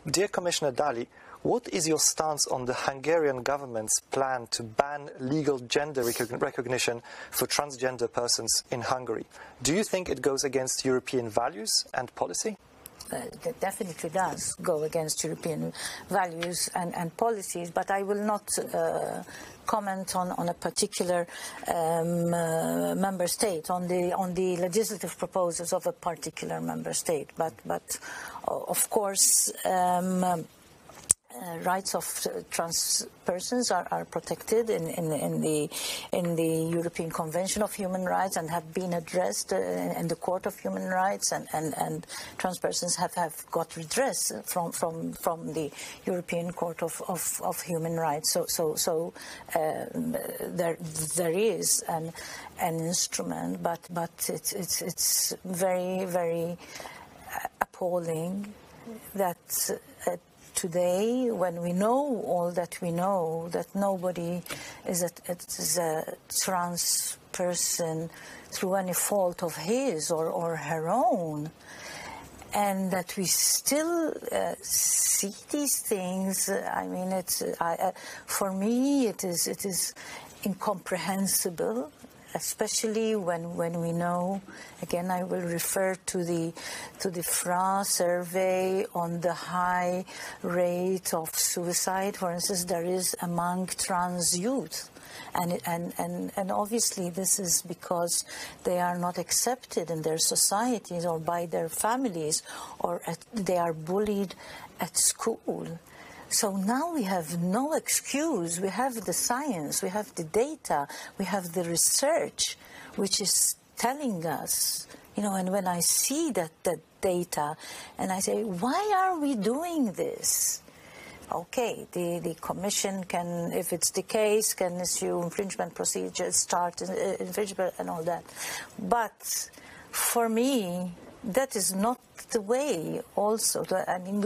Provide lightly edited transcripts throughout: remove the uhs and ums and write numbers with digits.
Dear Commissioner Dalli, what is your stance on the Hungarian government's plan to ban legal gender recognition for transgender persons in Hungary? Do you think it goes against European values and policy? It definitely does go against European values and policies, but I will not comment on a particular member state, on the legislative proposals of a particular member state. But of course, rights of trans persons are protected in the European Convention of Human Rights and have been addressed in the Court of Human Rights, and trans persons have got redress from the European Court of Human Rights. So there is an instrument, but it's very, very appalling that today, when we know all that we know, that nobody is a trans person through any fault of his or her own, and that we still see these things. I mean, for me, it is incomprehensible. Especially when we know, again, I will refer to the FRA survey on the high rate of suicide, for instance, there is among trans youth. And obviously this is because they are not accepted in their societies or by their families, or they are bullied at school. So now we have no excuse. We have the science, we have the data, we have the research, which is telling us, and when I see that data, and I say, why are we doing this? Okay, the Commission can, if it's the case, can issue infringement procedures, start infringement and all that. But for me, that is not the way also. I mean,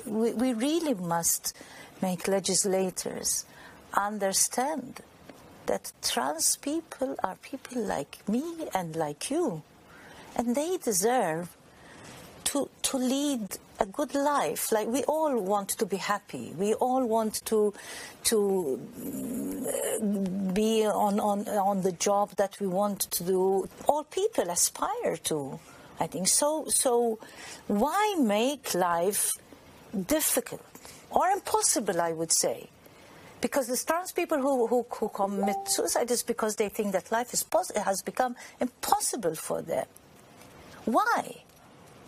we really must make legislators understand that trans people are people like me and like you, and they deserve to lead a good life. Like, we all want to be happy. We all want to be on the job that we want to do. All people aspire to, I think. So why make life difficult or impossible, I would say? Because the trans people who commit suicide is because they think that life has become impossible for them. Why?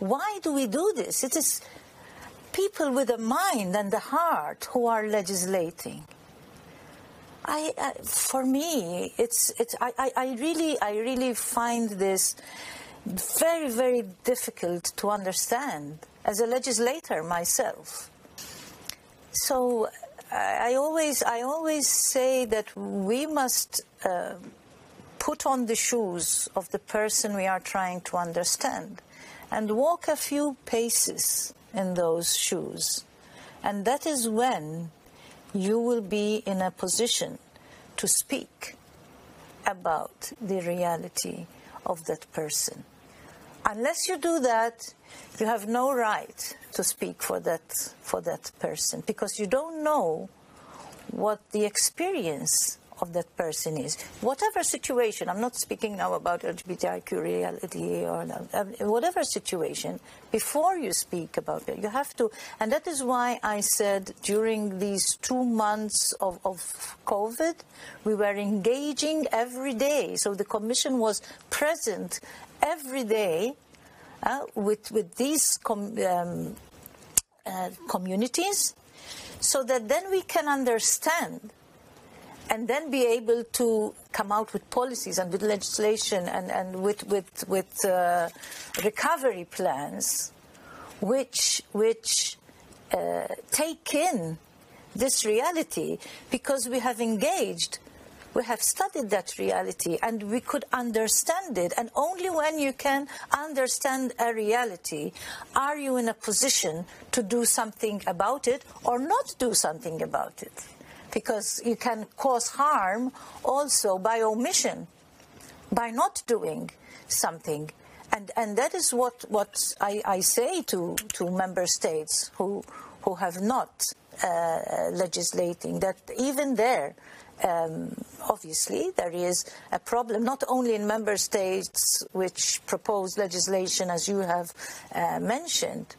Why do we do this? It is people with a mind and a heart who are legislating. For me, I really find this very, very difficult to understand as a legislator myself. So I always say that we must put on the shoes of the person we are trying to understand and walk a few paces in those shoes. And that is when you will be in a position to speak about the reality of that person. Unless you do that, you have no right to speak for that person, because you don't know what the experience of that person is. Whatever situation, I'm not speaking now about LGBTIQ reality or whatever situation, before you speak about it, you have to, and that is why I said during these 2 months of COVID, we were engaging every day. So the Commission was present every day with these communities, so that then we can understand and then be able to come out with policies and with legislation and with recovery plans which take in this reality, because we have engaged, we have studied that reality, and we could understand it. And only when you can understand a reality are you in a position to do something about it or not do something about it. Because you can cause harm also by omission, by not doing something And that is what I say to member states who have not legislating, that even there, obviously, there is a problem, not only in member states which propose legislation, as you have mentioned,